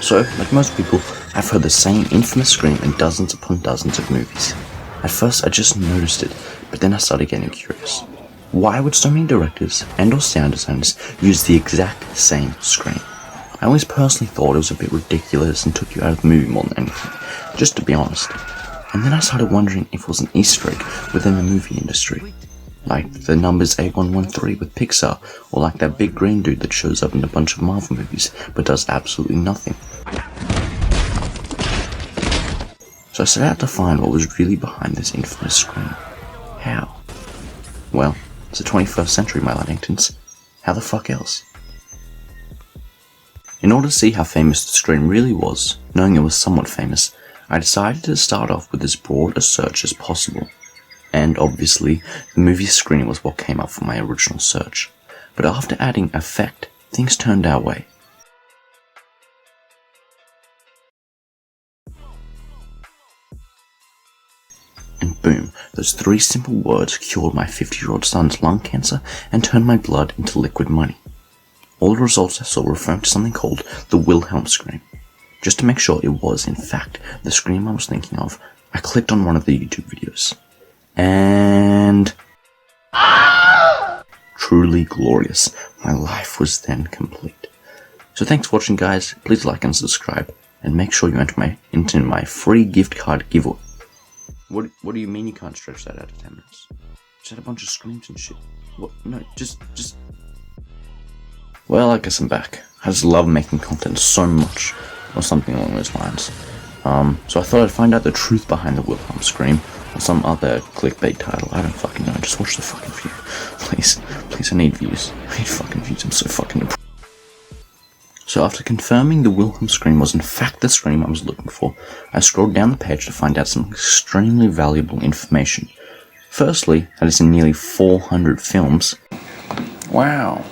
So, like most people, I've heard the same infamous scream in dozens upon dozens of movies. At first I just noticed it, but then I started getting curious. Why would so many directors and or sound designers use the exact same scream? I always personally thought it was a bit ridiculous and took you out of the movie more than anything, just to be honest. And then I started wondering if it was an Easter egg within the movie industry. Like the numbers A113 with Pixar, or like that big green dude that shows up in a bunch of Marvel movies, but does absolutely nothing. So I set out to find what was really behind this infamous scream. How? Well, it's the 21st century, my Laddingtons. How the fuck else? In order to see how famous the scream really was, knowing it was somewhat famous, I decided to start off with as broad a search as possible. And obviously, the movie Scream was what came up for my original search. But after adding effect, things turned our way. And boom, those 3 simple words cured my 50-year-old son's lung cancer and turned my blood into liquid money. All the results I saw were referring to something called the Wilhelm Scream. Just to make sure it was, in fact, the scream I was thinking of, I clicked on one of the YouTube videos. And... truly glorious. My life was then complete. So thanks for watching, guys. Please like and subscribe. And make sure you enter my free gift card giveaway. What do you mean you can't stretch that out to 10 minutes? Just had a bunch of screams and shit. What? No, just... Well, I guess I'm back. I just love making content so much. Or something along those lines. So I thought I'd find out the truth behind the Wilhelm Scream, or some other clickbait title. I don't fucking know. Just watch the fucking video. Please, I need views. I need fucking views. I'm so fucking depressed. So after confirming the Wilhelm Scream was in fact the scream I was looking for, I scrolled down the page to find out some extremely valuable information. Firstly, that it's in nearly 400 films. Wow.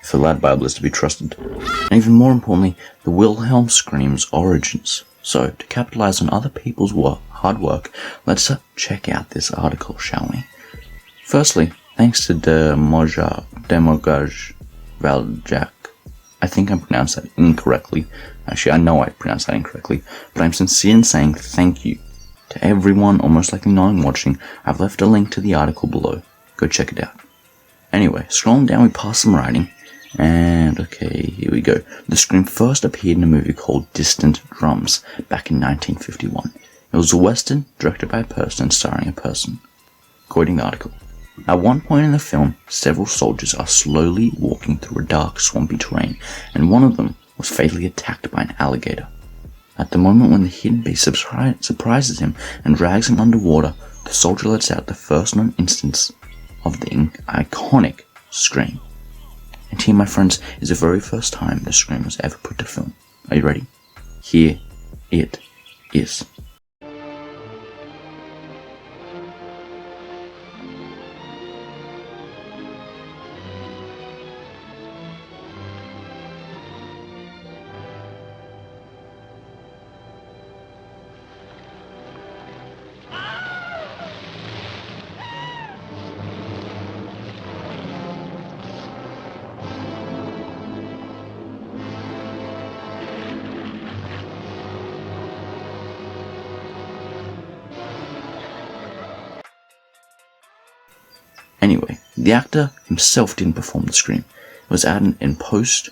If the Lad Bible is to be trusted. And even more importantly, the Wilhelm Scream's origins. So, to capitalize on other people's hard work, let's check out this article, shall we? Firstly, thanks to Demogaj Valjak. I think I pronounced that incorrectly. Actually, I know I pronounced that incorrectly, but I'm sincere in saying thank you. To everyone, or most likely no one watching, I've left a link to the article below. Go check it out. Anyway, scrolling down we pass some writing. And okay, here we go. The scream first appeared in a movie called Distant Drums back in 1951. It was a western directed by a person and starring a person. Quoting the article. At one point in the film, several soldiers are slowly walking through a dark, swampy terrain, and one of them was fatally attacked by an alligator. At the moment when the hidden beast surprises him and drags him underwater, the soldier lets out the first known instance of the iconic scream. And here, my friends, is the very first time the scream was ever put to film. Are you ready? Here it is. Anyway, the actor himself didn't perform the scream. It was added in post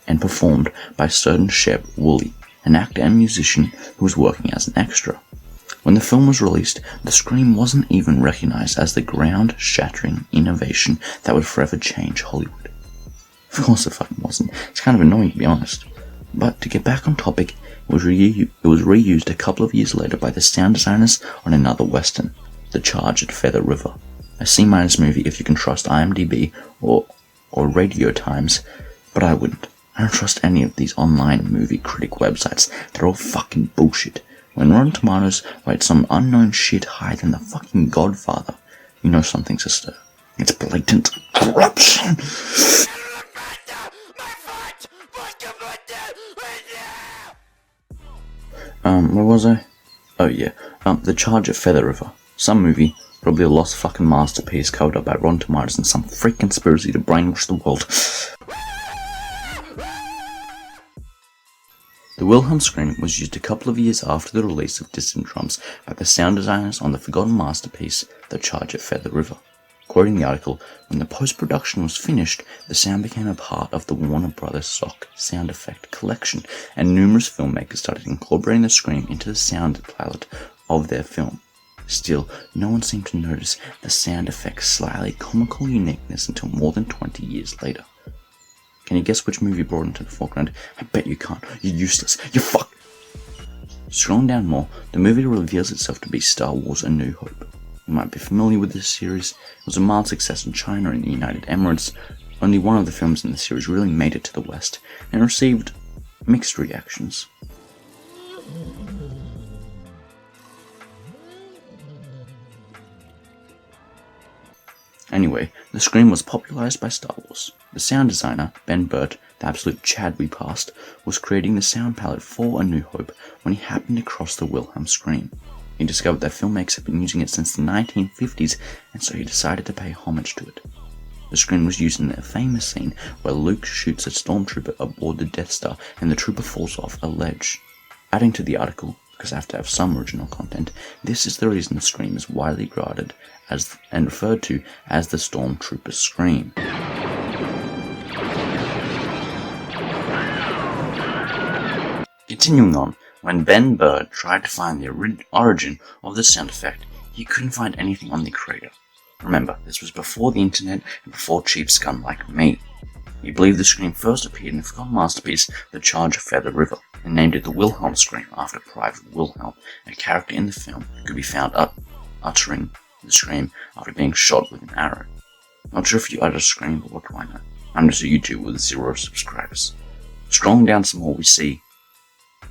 and performed by certain Sheb Woolley, an actor and musician who was working as an extra. When the film was released, the scream wasn't even recognized as the ground-shattering innovation that would forever change Hollywood. Of course it fucking wasn't. It's kind of annoying, to be honest. But to get back on topic, it was reused a couple of years later by the sound designers on another western, The Charge at Feather River. A C- movie if you can trust IMDb or Radio Times, but I wouldn't. I don't trust any of these online movie critic websites. They're all fucking bullshit. When Rotten Tomatoes rate some unknown shit higher than the fucking Godfather, you know something's astir. It's blatant corruption! Where was I? Oh yeah, The Charge at Feather River. Some movie. Probably a lost fucking masterpiece covered up by Rotten Tomatoes and some freak conspiracy to brainwash the world. The Wilhelm Scream was used a couple of years after the release of Distant Drums by the sound designers on the forgotten masterpiece, The Charge at Feather River. Quoting the article, when the post-production was finished, the sound became a part of the Warner Brothers stock sound effect collection, and numerous filmmakers started incorporating the scream into the sound palette of their film. Still, no one seemed to notice the sound effect's slightly comical uniqueness until more than 20 years later. Can you guess which movie brought into the foreground? I bet you can't. You're useless. You're fucked! Scrolling down more, the movie reveals itself to be Star Wars A New Hope. You might be familiar with this series. It was a mild success in China and the United Emirates. Only one of the films in the series really made it to the West, and received mixed reactions. Anyway, the scream was popularized by Star Wars. The sound designer, Ben Burtt, the absolute Chad we passed, was creating the sound palette for A New Hope when he happened across the Wilhelm Scream. He discovered that filmmakers had been using it since the 1950s, and so he decided to pay homage to it. The scream was used in the famous scene where Luke shoots a stormtrooper aboard the Death Star and the trooper falls off a ledge. Adding to the article, because I have to have some original content, this is the reason the scream is widely regarded as and referred to as the Stormtrooper Scream. Continuing on, when Ben Burtt tried to find the origin of the sound effect, he couldn't find anything on the creator. Remember, this was before the internet and before cheap scum like me. He believed the scream first appeared in the forgotten masterpiece The Charge at Feather River, and named it the Wilhelm Scream after Private Wilhelm, a character in the film who could be found uttering the scream after being shot with an arrow. Not sure if you utter a scream, but what do I know? I'm just a YouTuber with 0 subscribers. Scrolling down some more, we see,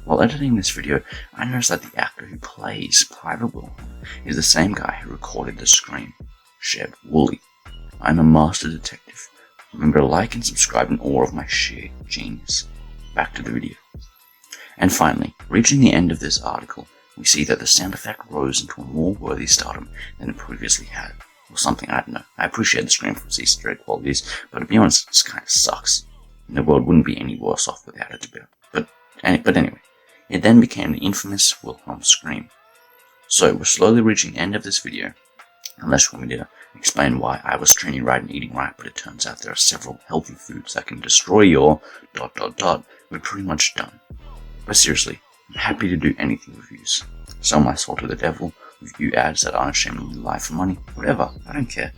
while editing this video, I noticed that the actor who plays Private Wilhelm is the same guy who recorded the scream, Sheb Woolley. I'm a master detective. Remember to like and subscribe in awe of my sheer genius. Back to the video. And finally, reaching the end of this article, we see that the sound effect rose into a more worthy stardom than it previously had. Or something, I don't know. I appreciate the scream for its Easter egg qualities, but to be honest, it kind of sucks. And the world wouldn't be any worse off without it, but anyway. It then became the infamous Wilhelm Scream. So, we're slowly reaching the end of this video, unless you want me to explain why I was training right and eating right, but it turns out there are several healthy foods that can destroy your ... We're pretty much done. But seriously, I'm happy to do anything reviews. Sell my soul to the devil, review ads that unashamedly lie for money, whatever, I don't care.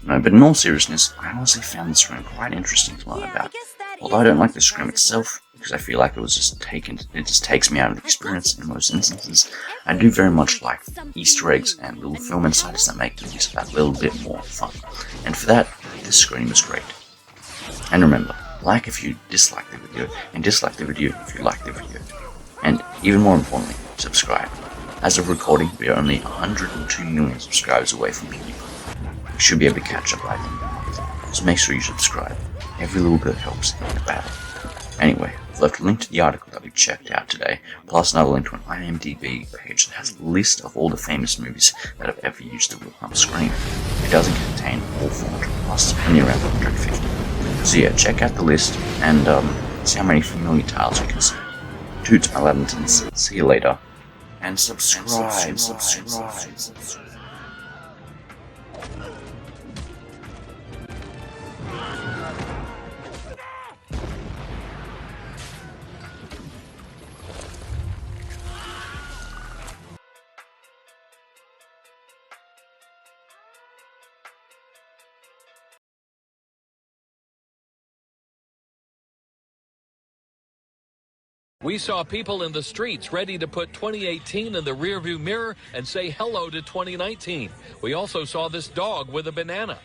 No, but in all seriousness, I honestly found this scream quite interesting to learn about. Although I don't like the scream itself, because I feel like it just takes me out of the experience in most instances, I do very much like Easter eggs and little film insights that make the use of that little bit more fun. And for that, this scream is great. And remember, like if you dislike the video, and dislike the video if you like the video. And even more importantly, subscribe. As of recording, we are only 102 million subscribers away from PewDiePie. We should be able to catch up by then. So make sure you subscribe. Every little bit helps in the battle. Anyway, I've left a link to the article that we checked out today, plus another link to an IMDb page that has a list of all the famous movies that have ever used the Wilhelm Scream. It doesn't contain all 400 plus, only around 150. So yeah, check out the list and see how many familiar titles you can see. Toots my Latintons, see you later, and subscribe. We saw people in the streets ready to put 2018 in the rearview mirror and say hello to 2019. We also saw this dog with a banana.